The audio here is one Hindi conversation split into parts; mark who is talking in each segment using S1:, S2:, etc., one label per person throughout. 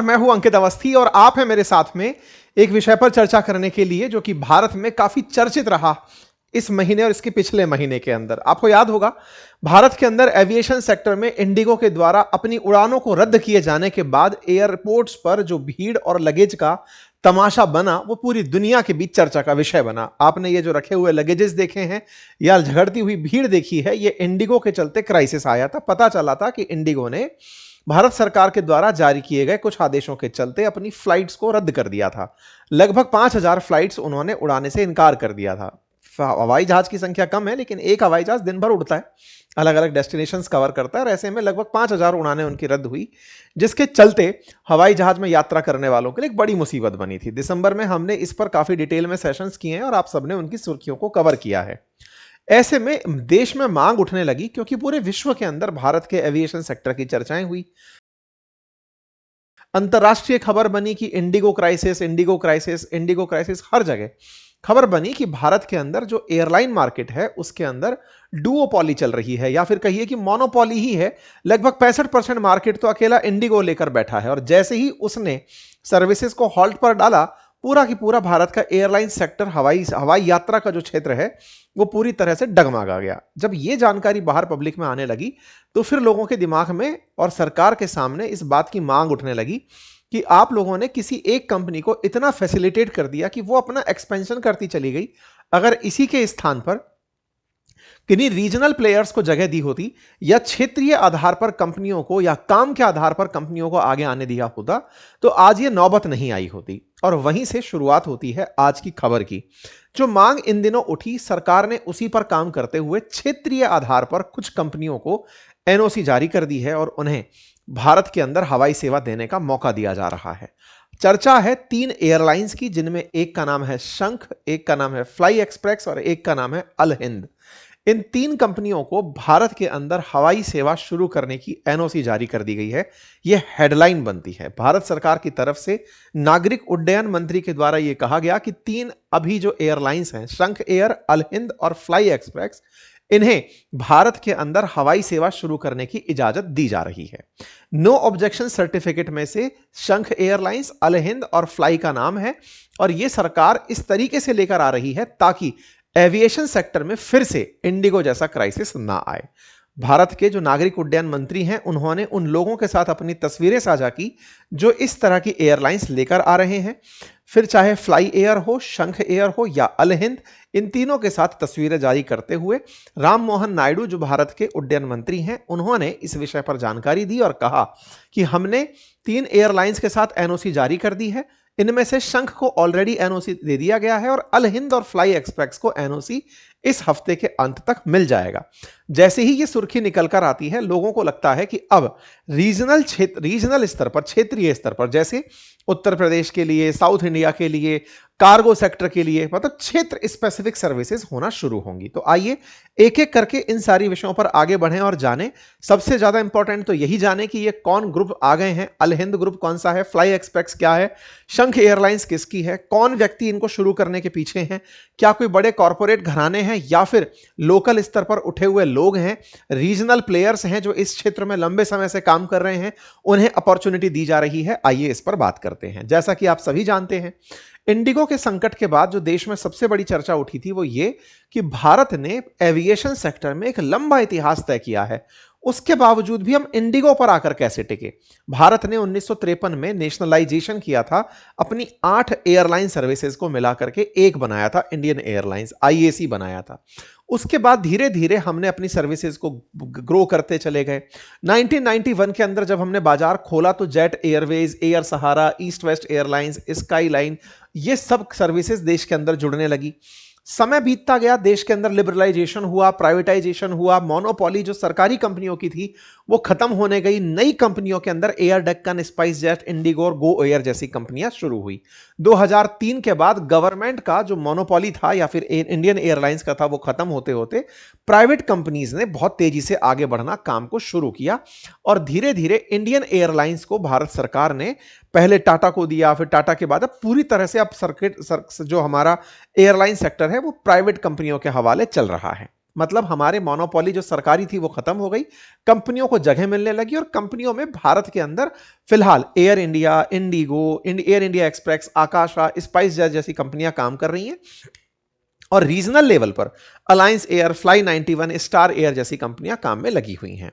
S1: मैं हूं अंकित अवस्थी और आप हैं मेरे साथ में एक विषय पर चर्चा करने के लिए जो कि भारत में काफी चर्चित रहा इस महीने और इसके पिछले महीने के अंदर। आपको याद होगा, भारत के अंदर एविएशन सेक्टर में इंडिगो के द्वारा अपनी उड़ानों को रद्द किए जाने के बाद एयरपोर्ट्स पर जो भीड़ और लगेज का तमाशा बना वो पूरी दुनिया के बीच चर्चा का विषय बना। आपने ये जो रखे हुए लगेजेस देखे हैं या झगड़ती हुई भीड़ देखी है, ये इंडिगो के चलते क्राइसिस आया था। पता चला था कि इंडिगो ने भारत सरकार के द्वारा जारी किए गए कुछ आदेशों के चलते अपनी फ्लाइट्स को रद्द कर दिया था। लगभग 5000 फ्लाइट्स उन्होंने उड़ाने से इनकार कर दिया था। हवाई जहाज की संख्या कम है, लेकिन एक हवाई जहाज दिन भर उड़ता है, अलग अलग डेस्टिनेशंस कवर करता है और ऐसे में लगभग 5000 उड़ानें उनकी रद्द हुई, जिसके चलते हवाई जहाज में यात्रा करने वालों के लिए एक बड़ी मुसीबत बनी थी। दिसंबर में हमने इस पर काफी डिटेल में सेशंस किए हैं और आप सबने उनकी सुर्खियों को कवर किया है। ऐसे में देश में मांग उठने लगी क्योंकि पूरे विश्व के अंदर भारत के एविएशन सेक्टर की चर्चाएं हुई। अंतरराष्ट्रीय खबर बनी कि IndiGo crisis, IndiGo crisis, IndiGo crisis. हर जगह खबर बनी कि भारत के अंदर जो एयरलाइन मार्केट है उसके अंदर डुओपॉली चल रही है, या फिर कहिए कि मोनोपॉली ही है। लगभग 65% मार्केट तो अकेला इंडिगो लेकर बैठा है और जैसे ही उसने सर्विसेज को हॉल्ट पर डाला, पूरा की पूरा भारत का एयरलाइन सेक्टर, हवाई यात्रा का जो क्षेत्र है वो पूरी तरह से डगमगा गया। जब ये जानकारी बाहर पब्लिक में आने लगी तो फिर लोगों के दिमाग में और सरकार के सामने इस बात की मांग उठने लगी कि आप लोगों ने किसी एक कंपनी को इतना फैसिलिटेट कर दिया कि वो अपना एक्सपेंशन करती चली गई। अगर इसी के स्थान पर किन्हीं रीजनल प्लेयर्स को जगह दी होती या क्षेत्रीय आधार पर कंपनियों को या काम के आधार पर कंपनियों को आगे आने दिया होता तो आज ये नौबत नहीं आई होती। और वहीं से शुरुआत होती है आज की खबर की। जो मांग इन दिनों उठी, सरकार ने उसी पर काम करते हुए क्षेत्रीय आधार पर कुछ कंपनियों को एनओसी जारी कर दी है और उन्हें भारत के अंदर हवाई सेवा देने का मौका दिया जा रहा है। चर्चा है 3 एयरलाइंस की, जिनमें एक का नाम है शंख, एक का नाम है फ्लाई एक्सप्रेस और एक का नाम है अल हिंद। इन 3 कंपनियों को भारत के अंदर हवाई सेवा शुरू करने की एनओसी जारी कर दी गई है। यह हेडलाइन बनती है। भारत सरकार की तरफ से नागरिक उड्डयन मंत्री के द्वारा यह कहा गया कि 3 अभी जो एयरलाइंस हैं, शंख एयर, अल हिंद और फ्लाई एक्सप्रेस, इन्हें भारत के अंदर हवाई सेवा शुरू करने की इजाजत दी जा रही है। नो ऑब्जेक्शन सर्टिफिकेट में से शंख एयरलाइंस, अल हिंद और फ्लाई का नाम है और यह सरकार इस तरीके से लेकर आ रही है ताकि एविएशन सेक्टर में फिर से इंडिगो जैसा क्राइसिस ना आए। भारत के जो नागरिक उड्डयन मंत्री हैं, उन्होंने उन लोगों के साथ अपनी तस्वीरें साझा की जो इस तरह की एयरलाइंस लेकर आ रहे हैं। फिर चाहे फ्लाई एयर हो, शंख एयर हो या अल हिंद, इन तीनों के साथ तस्वीरें जारी करते हुए राम मोहन नायडू जो भारत के उड्डयन मंत्री हैं, उन्होंने इस विषय पर जानकारी दी और कहा कि हमने 3 एयरलाइंस के साथ एनओसी जारी कर दी है। इनमें से शंख को ऑलरेडी एनओसी दे दिया गया है और अल हिंद और फ्लाई एक्सप्रेस को एनओसी इस हफ्ते के अंत तक मिल जाएगा। जैसे ही ये सुर्खी निकल कर आती है, लोगों को लगता है कि अब रीजनल स्तर पर, क्षेत्रीय स्तर पर, जैसे उत्तर प्रदेश के लिए, साउथ इंडिया के लिए, कार्गो सेक्टर के लिए, मतलब क्षेत्र स्पेसिफिक सर्विसेज होना शुरू होंगी। तो आइए एक एक करके इन सारी विषयों पर आगे बढ़ें और जानें। सबसे ज्यादा इंपॉर्टेंट तो यही जानें कि ये कौन ग्रुप आ गए हैं। अल हिंद ग्रुप कौन सा है, फ्लाई एक्सप्रेस क्या है, शंख एयरलाइंस किसकी है, कौन व्यक्ति इनको शुरू करने के पीछे हैं, क्या कोई बड़े कॉरपोरेट घराने हैं या फिर लोकल स्तर पर उठे हुए लोग हैं, रीजनल प्लेयर्स हैं जो इस क्षेत्र में लंबे समय से काम कर रहे हैं, उन्हें अपॉर्चुनिटी दी जा रही है। आइए इस पर बात करते हैं। जैसा कि आप सभी जानते हैं, इंडिगो के संकट के बाद जो देश में सबसे बड़ी चर्चा उठी थी वो ये कि भारत ने एविएशन सेक्टर में एक लंबा इतिहास तय किया है, उसके बावजूद भी हम इंडिगो पर आकर कैसे टिके। भारत ने 1953 में नेशनलाइजेशन किया था, अपनी 8 एयरलाइन सर्विसेज को मिलाकर के एक बनाया था, इंडियन एयरलाइंस, आईएसी बनाया था। उसके बाद धीरे धीरे हमने अपनी सर्विसेज को ग्रो करते चले गए। 1991 के अंदर जब हमने बाजार खोला तो जेट एयरवेज, एयर सहारा, ईस्ट वेस्ट एयरलाइंस, स्काई लाइन, ये सब सर्विसेज देश के अंदर जुड़ने लगी। समय बीतता गया, देश के अंदर लिबरलाइजेशन हुआ, प्राइवेटाइजेशन हुआ, मोनोपोली जो सरकारी कंपनियों की थी वो खत्म होने गई। नई कंपनियों के अंदर air Deccan, spice jet, Indigo और गो एयर जैसी कंपनियां शुरू हुई। 2003 के बाद गवर्नमेंट का जो मोनोपोली था या फिर इंडियन एयरलाइंस का था, वो खत्म होते होते प्राइवेट कंपनीज ने बहुत तेजी से आगे बढ़ना काम को शुरू किया और धीरे धीरे इंडियन एयरलाइंस को भारत सरकार ने पहले टाटा को दिया, फिर टाटा के बाद अब पूरी तरह से अब जो हमारा एयरलाइन सेक्टर है वो प्राइवेट कंपनियों के हवाले चल रहा है। मतलब हमारे मोनोपोली जो सरकारी थी वो खत्म हो गई, कंपनियों को जगह मिलने लगी और कंपनियों में भारत के अंदर फिलहाल एयर इंडिया, इंडिगो, एयर इंडिया एक्सप्रेस, आकाशा, स्पाइस जेट जैसी कंपनियां काम कर रही हैं और रीजनल लेवल पर अलायंस एयर, फ्लाई 91, स्टार एयर जैसी कंपनियां काम में लगी हुई हैं।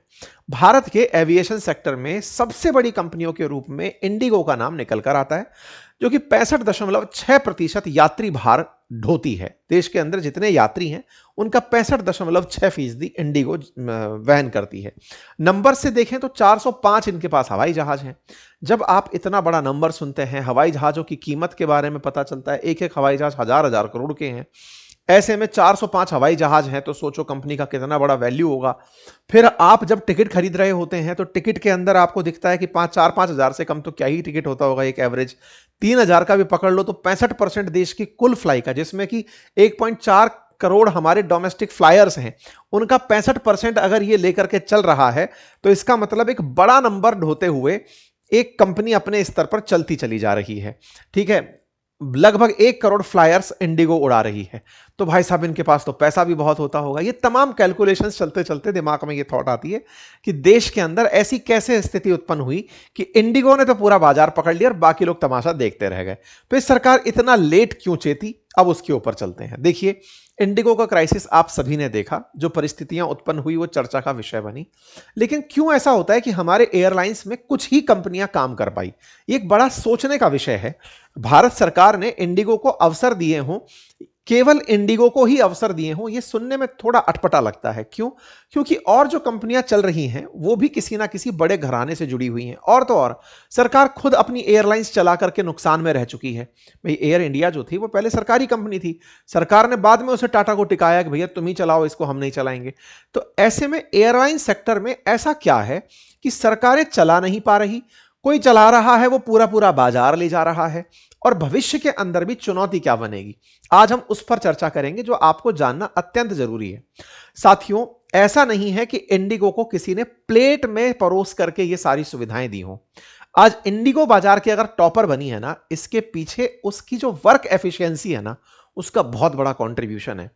S1: भारत के एविएशन सेक्टर में सबसे बड़ी कंपनियों के रूप में इंडिगो का नाम निकल कर आता है, जो कि 65.6% यात्री भार ढोती है। देश के अंदर जितने यात्री हैं उनका 65.6% इंडिगो वहन करती है। नंबर से देखें तो 405 इनके पास हवाई जहाज हैं। जब आप इतना बड़ा नंबर सुनते हैं, हवाई जहाजों की कीमत के बारे में पता चलता है, एक एक हवाई जहाज हजार हजार करोड़ के हैं, ऐसे में 405 हवाई जहाज हैं तो सोचो कंपनी का कितना बड़ा वैल्यू होगा। फिर आप जब टिकट खरीद रहे होते हैं तो टिकट के अंदर आपको दिखता है कि 5 हजार से कम तो क्या ही टिकट होता होगा, एक एवरेज 3,000 का भी पकड़ लो तो 65% देश की कुल फ्लाई का, जिसमें कि 1.4 करोड़ हमारे डोमेस्टिक फ्लायर्स हैं, उनका 65% अगर ये लेकर के चल रहा है तो इसका मतलब एक बड़ा नंबर ढोते हुए एक कंपनी अपने स्तर पर चलती चली जा रही है। ठीक है, लगभग 1 करोड़ फ्लायर्स इंडिगो उड़ा रही है, तो भाई साहब इनके पास तो पैसा भी बहुत होता होगा। ये तमाम कैलकुलेशंस चलते चलते दिमाग में ये थॉट आती है कि देश के अंदर ऐसी कैसे स्थिति उत्पन्न हुई कि इंडिगो ने तो पूरा बाजार पकड़ लिया और बाकी लोग तमाशा देखते रह गए। तो इस सरकार इतना लेट क्यों चेती, अब उसके ऊपर चलते हैं। देखिए, इंडिगो का क्राइसिस आप सभी ने देखा, जो परिस्थितियां उत्पन्न हुई वो चर्चा का विषय बनी। लेकिन क्यों ऐसा होता है कि हमारे एयरलाइंस में कुछ ही कंपनियां काम कर पाई, ये एक बड़ा सोचने का विषय है। भारत सरकार ने इंडिगो को अवसर दिए हों, केवल इंडिगो को ही अवसर दिए हों, यह सुनने में थोड़ा अटपटा लगता है। क्यों? क्योंकि और जो कंपनियां चल रही हैं वो भी किसी ना किसी बड़े घराने से जुड़ी हुई हैं। और तो और सरकार खुद अपनी एयरलाइंस चला करके नुकसान में रह चुकी है। भाई एयर इंडिया जो थी वो पहले सरकारी कंपनी थी, सरकार ने बाद में उसे टाटा को टिकाया कि भैया तुम ही चलाओ इसको, हम नहीं चलाएंगे। तो ऐसे में एयरलाइन सेक्टर में ऐसा क्या है कि सरकारें चला नहीं पा रही, कोई चला रहा है, वो पूरा पूरा बाजार ले जा रहा है, और भविष्य के अंदर भी चुनौती क्या बनेगी, आज हम उस पर चर्चा करेंगे जो आपको जानना अत्यंत जरूरी है। साथियों, ऐसा नहीं है कि इंडिगो को किसी ने प्लेट में परोस करके ये सारी सुविधाएं दी हों। आज इंडिगो बाजार की अगर टॉपर बनी है ना, इसके पीछे उसकी जो वर्क एफिशिएंसी है ना, उसका बहुत बड़ा कंट्रीब्यूशन है।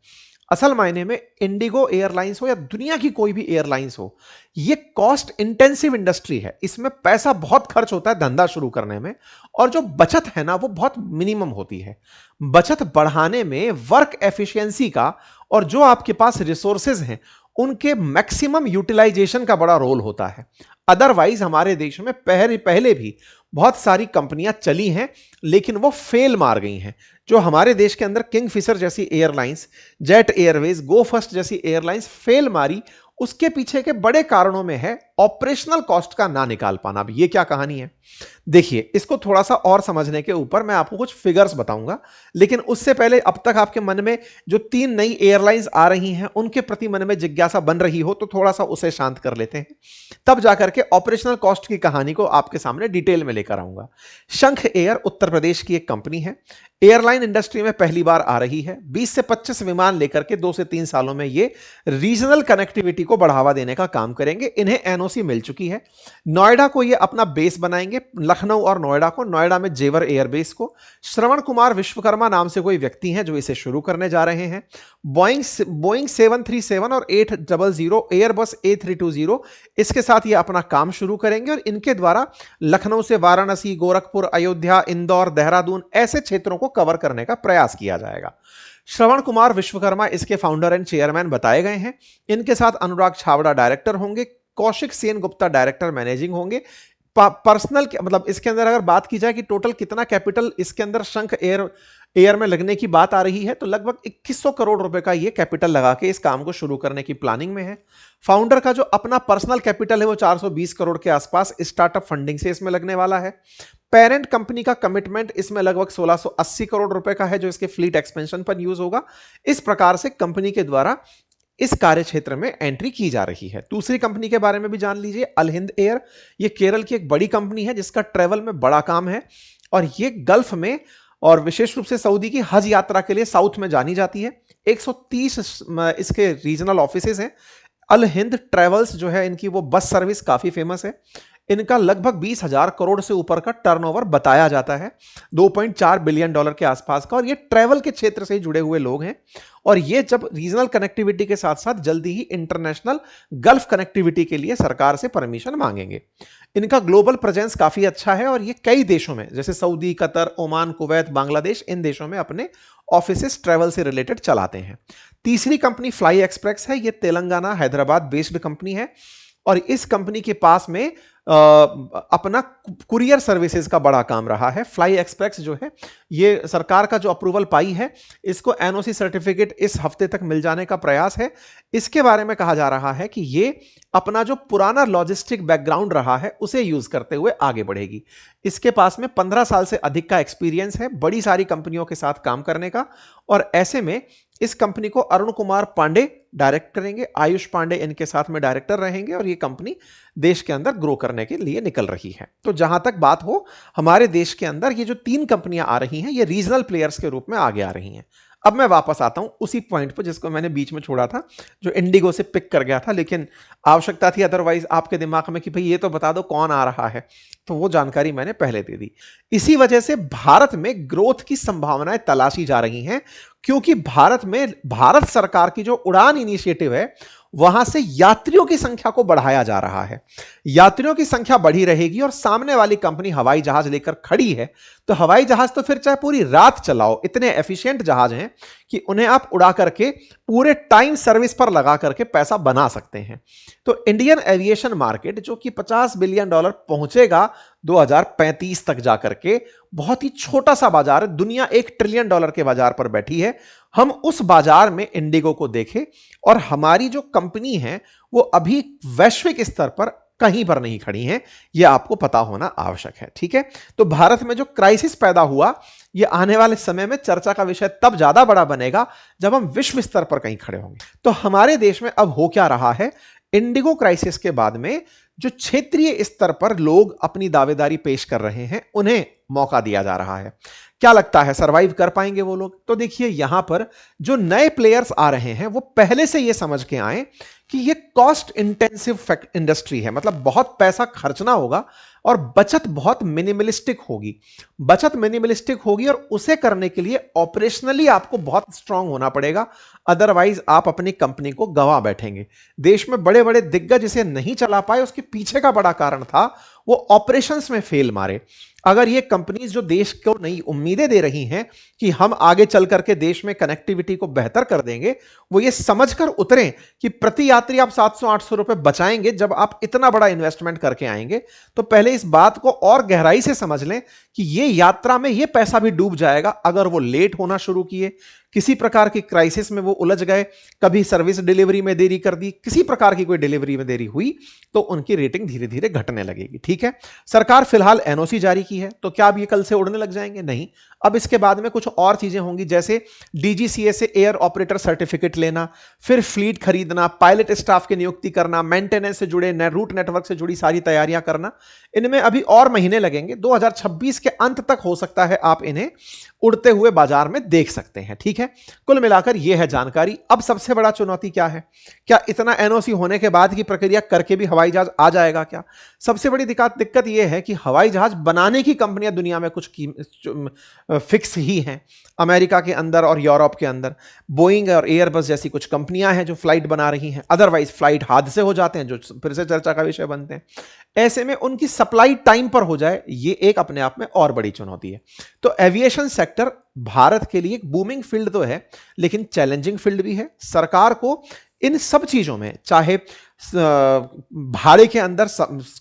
S1: असल मायने में इंडिगो एयरलाइंस हो या दुनिया की कोई भी एयरलाइंस हो, ये कॉस्ट इंटेंसिव इंडस्ट्री है। इसमें पैसा बहुत खर्च होता है धंधा शुरू करने में, और जो बचत है ना वो बहुत मिनिमम होती है। बचत बढ़ाने में वर्क एफिशिएंसी का और जो आपके पास रिसोर्सेज हैं उनके मैक्सिमम यूटिलाइजेशन का बड़ा रोल होता है। अदरवाइज हमारे देश में पहले भी बहुत सारी कंपनियां चली हैं लेकिन वो फेल मार गई हैं। जो हमारे देश के अंदर किंगफिशर जैसी एयरलाइंस, जेट एयरवेज, गो फर्स्ट जैसी एयरलाइंस फेल मारी, उसके पीछे के बड़े कारणों में है ऑपरेशनल कॉस्ट का ना निकाल पाना। अब ये क्या कहानी है, देखिए, इसको थोड़ा सा और समझने के ऊपर मैं आपको कुछ फिगर्स बताऊंगा, लेकिन उससे पहले अब तक आपके मन में जो 3 नई एयरलाइंस आ रही हैं उनके प्रति मन में जिज्ञासा बन रही हो तो थोड़ा सा उसे शांत कर लेते हैं, तब जाकर के ऑपरेशनल कॉस्ट की कहानी को आपके सामने डिटेल में लेकर आऊंगा। शंख एयर उत्तर प्रदेश की एक कंपनी है, एयरलाइन इंडस्ट्री में पहली बार आ रही है। 20 से 25 विमान लेकर के 2 से 3 सालों में ये रीजनल कनेक्टिविटी को बढ़ावा देने का काम करेंगे। इन्हें एनओसी मिल चुकी है। नोएडा को ये अपना बेस बनाएंगे, लखनऊ और नोएडा को, नोएडा में जेवर एयरबेस को। श्रवण कुमार विश्वकर्मा नाम से कोई व्यक्ति हैं जो इसे शुरू करने जा रहे हैं। बोइंग 737 और 800, एयरबस A320, इसके साथ ये अपना काम शुरू करेंगे और इनके द्वारा लखनऊ से वाराणसी, गोरखपुर, अयोध्या, इंदौर, देहरादून ऐसे क्षेत्रों को कवर करने का प्रयास किया जाएगा। श्रवण कुमार विश्वकर्मा इसके फाउंडर एंड चेयरमैन बताए गए हैं। इनके साथ अनुराग छावड़ा डायरेक्टर होंगे, कौशिक सेन गुप्ता डायरेक्टर मैनेजिंग होंगे। पर्सनल मतलब इसके अंदर अगर बात की जाए कि टोटल कितना कैपिटल इसके अंदर शंख एयर में लगने की बात आ रही है, तो लगभग 2100 करोड़ रुपए का ये कैपिटल लगा के इस काम को शुरू करने की प्लानिंग में है। फाउंडर का जो अपना पर्सनल कैपिटल है वो 420 करोड़ के आसपास स्टार्टअप फंडिंग से इसमें लगने वाला है। पेरेंट कंपनी का कमिटमेंट इसमें लगभग 1680 करोड़ रुपए का है जो इसके फ्लीट एक्सपेंशन पर यूज होगा। इस प्रकार से कंपनी के द्वारा इस कार्य क्षेत्र में एंट्री की जा रही है। दूसरी कंपनी के बारे में भी जान लीजिए, अलहिंद एयर। ये केरल की एक बड़ी कंपनी है जिसका ट्रेवल में बड़ा काम है और ये गल्फ में और विशेष रूप से सऊदी की हज यात्रा के लिए साउथ में जानी जाती है। 130 इसके रीजनल ऑफिसेज हैं। अल हिंद ट्रेवल्स जो है इनकी वो बस सर्विस काफी फेमस है। इनका लगभग 20,000 करोड़ से ऊपर का टर्नओवर बताया जाता है, $2.4 बिलियन के आसपास का। और ये ट्रैवल के क्षेत्र से जुड़े हुए लोग हैं, और ये जब रीजनल कनेक्टिविटी के साथ साथ जल्दी ही इंटरनेशनल गल्फ कनेक्टिविटी के लिए सरकार से परमिशन मांगेंगे। इनका ग्लोबल प्रेजेंस काफी अच्छा है, और ये कई देशों में जैसे Saudi, Qatar, Oman, Kuwait, Bangladesh, इन देशों में अपने ऑफिसेस ट्रैवल से रिलेटेड चलाते हैं। तीसरी कंपनी फ्लाई एक्सप्रेस है। ये तेलंगाना, हैदराबाद बेस्ड कंपनी है, और इस कंपनी के पास में अपना कुरियर सर्विसेज का बड़ा काम रहा है। फ्लाई एक्सप्रेस जो है, ये सरकार का जो अप्रूवल पाई है, इसको एनओसी सर्टिफिकेट इस हफ्ते तक मिल जाने का प्रयास है। इसके बारे में कहा जा रहा है कि ये अपना जो पुराना लॉजिस्टिक बैकग्राउंड रहा है उसे यूज करते हुए आगे बढ़ेगी। इसके पास में 15 साल से अधिक का एक्सपीरियंस है बड़ी सारी कंपनियों के साथ काम करने का, और ऐसे में इस कंपनी को अरुण कुमार पांडे डायरेक्ट करेंगे, आयुष पांडे इनके साथ में डायरेक्टर रहेंगे, और ये कंपनी देश के अंदर ग्रो करने के लिए निकल रही है। तो जहां तक बात हो, हमारे देश के अंदर ये जो 3 कंपनियां आ रही हैं, ये रीजनल प्लेयर्स के रूप में आगे आ रही हैं। अब मैं वापस आता हूं उसी पॉइंट पर जिसको मैंने बीच में छोड़ा था, जो इंडिगो से पिक कर गया था, लेकिन आवश्यकता थी अदरवाइज आपके दिमाग में कि भाई ये तो बता दो कौन आ रहा है, तो वो जानकारी मैंने पहले दे दी। इसी वजह से भारत में ग्रोथ की संभावनाएं तलाशी जा रही हैं, क्योंकि भारत में भारत सरकार की जो उड़ान इनिशिएटिव है, वहां से यात्रियों की संख्या को बढ़ाया जा रहा है। यात्रियों की संख्या बढ़ी रहेगी, और सामने वाली कंपनी हवाई जहाज लेकर खड़ी है, तो हवाई जहाज तो फिर चाहे पूरी रात चलाओ, इतने एफिशिएंट जहाज हैं कि उन्हें आप उड़ा करके पूरे टाइम सर्विस पर लगा करके पैसा बना सकते हैं। तो इंडियन एविएशन मार्केट जो कि $50 बिलियन पहुंचेगा 2035 तक जाकर के, बहुत ही छोटा सा बाजार है, दुनिया $1 ट्रिलियन के बाजार पर बैठी है। हम उस बाजार में इंडिगो को देखें, और हमारी जो कंपनी है वो अभी वैश्विक स्तर पर कहीं पर नहीं खड़ी हैं, यह आपको पता होना आवश्यक है। ठीक है, तो भारत में जो क्राइसिस पैदा हुआ, यह आने वाले समय में चर्चा का विषय तब ज्यादा बड़ा बनेगा जब हम विश्व स्तर पर कहीं खड़े होंगे। तो हमारे देश में अब हो क्या रहा है, इंडिगो क्राइसिस के बाद में जो क्षेत्रीय स्तर पर लोग अपनी दावेदारी पेश कर रहे हैं, उन्हें मौका दिया जा रहा है। क्या लगता है सरवाइव कर पाएंगे वो लोग? तो देखिए, यहां पर जो नए प्लेयर्स आ रहे हैं वो पहले से ये समझ के आए कि ये कॉस्ट इंटेंसिव इंडस्ट्री है, मतलब बहुत पैसा खर्चना होगा, और बचत बहुत मिनिमलिस्टिक होगी। बचत मिनिमलिस्टिक होगी, और उसे करने के लिए ऑपरेशनली आपको बहुत स्ट्रांग होना पड़ेगा, अदरवाइज आप अपनी कंपनी को गंवा बैठेंगे। देश में बड़े बड़े दिग्गज इसे नहीं चला पाए, उसके पीछे का बड़ा कारण था वो ऑपरेशंस में फेल मारे। अगर ये कंपनीज जो देश को नई उम्मीदें दे रही हैं कि हम आगे चल करके देश में कनेक्टिविटी को बेहतर कर देंगे, वो ये समझकर उतरें कि प्रति यात्री आप 700-800 रुपए बचाएंगे जब आप इतना बड़ा इन्वेस्टमेंट करके आएंगे, तो पहले इस बात को और गहराई से समझ लें कि ये यात्रा में ये पैसा भी डूब जाएगा अगर वो लेट होना शुरू किए, किसी प्रकार की क्राइसिस में वो उलझ गए, कभी सर्विस डिलीवरी में देरी कर दी, किसी प्रकार की कोई डिलीवरी में देरी हुई, तो उनकी रेटिंग धीरे धीरे घटने लगेगी। ठीक है, सरकार फिलहाल एनओसी जारी की है, तो क्या अब ये कल से उड़ने लग जाएंगे? नहीं, अब इसके बाद में कुछ और चीजें होंगी, जैसे डीजीसीए से एयर ऑपरेटर सर्टिफिकेट लेना, फिर फ्लीट खरीदना, पायलट स्टाफ की नियुक्ति करना, मेंटेनेंस से जुड़े रूट नेटवर्क से जुड़ी सारी तैयारियां करना। इनमें अभी और महीने लगेंगे, 2026 के अंत तक हो सकता है आप इन्हें उड़ते हुए बाजार में देख सकते हैं। ठीक है, कुल मिलाकर यह है जानकारी। अब सबसे बड़ा चुनौती क्या है? क्या इतना एनओसी होने के बाद की प्रक्रिया करके भी हवाई जहाज आ जाएगा क्या? सबसे बड़ी दिक्कत यह है कि हवाई जहाज बनाने की कंपनियां दुनिया में कुछ फिक्स ही हैं, अमेरिका के अंदर और यूरोप के अंदर बोइंग और एयरबस जैसी कुछ कंपनियां हैं जो फ्लाइट बना रही हैं, अदरवाइज फ्लाइट हादसे हो जाते हैं जो फिर से चर्चा का विषय बनते हैं। ऐसे में उनकी सप्लाई टाइम पर हो जाए, ये एक अपने आप में और बड़ी चुनौती है। तो एविएशन सेक्टर भारत के लिए एक बूमिंग फील्ड तो है, लेकिन चैलेंजिंग फील्ड भी है। सरकार को इन सब चीजों में, चाहे भाड़े के अंदर,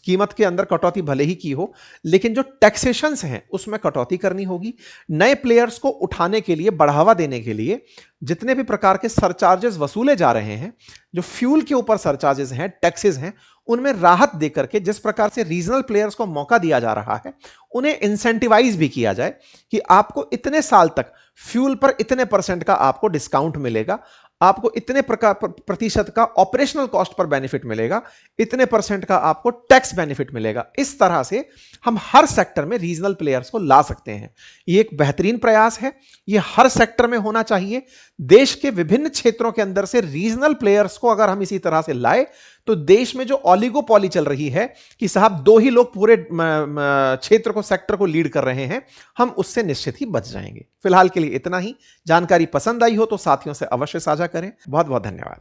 S1: कीमत के अंदर कटौती भले ही की हो, लेकिन जो टैक्सेशंस हैं उसमें कटौती करनी होगी। नए प्लेयर्स को उठाने के लिए, बढ़ावा देने के लिए जितने भी प्रकार के सरचार्जेस वसूले जा रहे हैं, जो फ्यूल के ऊपर सरचार्जेस हैं, टैक्सेस हैं, उनमें राहत देकर के जिस प्रकार से रीजनल प्लेयर्स को मौका दिया जा रहा है, उन्हें इंसेंटिवाइज भी किया जाए कि आपको इतने साल तक फ्यूल पर इतने % का आपको डिस्काउंट मिलेगा। आपको इतने प्रतिशत का ऑपरेशनल कॉस्ट पर बेनिफिट मिलेगा, इतने परसेंट का आपको टैक्स बेनिफिट मिलेगा। इस तरह से हम हर सेक्टर में रीजनल प्लेयर्स को ला सकते हैं। ये एक बेहतरीन प्रयास है, ये हर सेक्टर में होना चाहिए। देश के विभिन्न क्षेत्रों के अंदर से रीजनल प्लेयर्स को अगर हम इसी तरह से लाए तो देश में जो ओलिगोपॉली चल रही है कि साहब दो ही लोग पूरे क्षेत्र को, सेक्टर को लीड कर रहे हैं, हम उससे निश्चित ही बच जाएंगे। फिलहाल के लिए इतना ही। जानकारी पसंद आई हो तो साथियों से अवश्य साझा करें। बहुत बहुत धन्यवाद।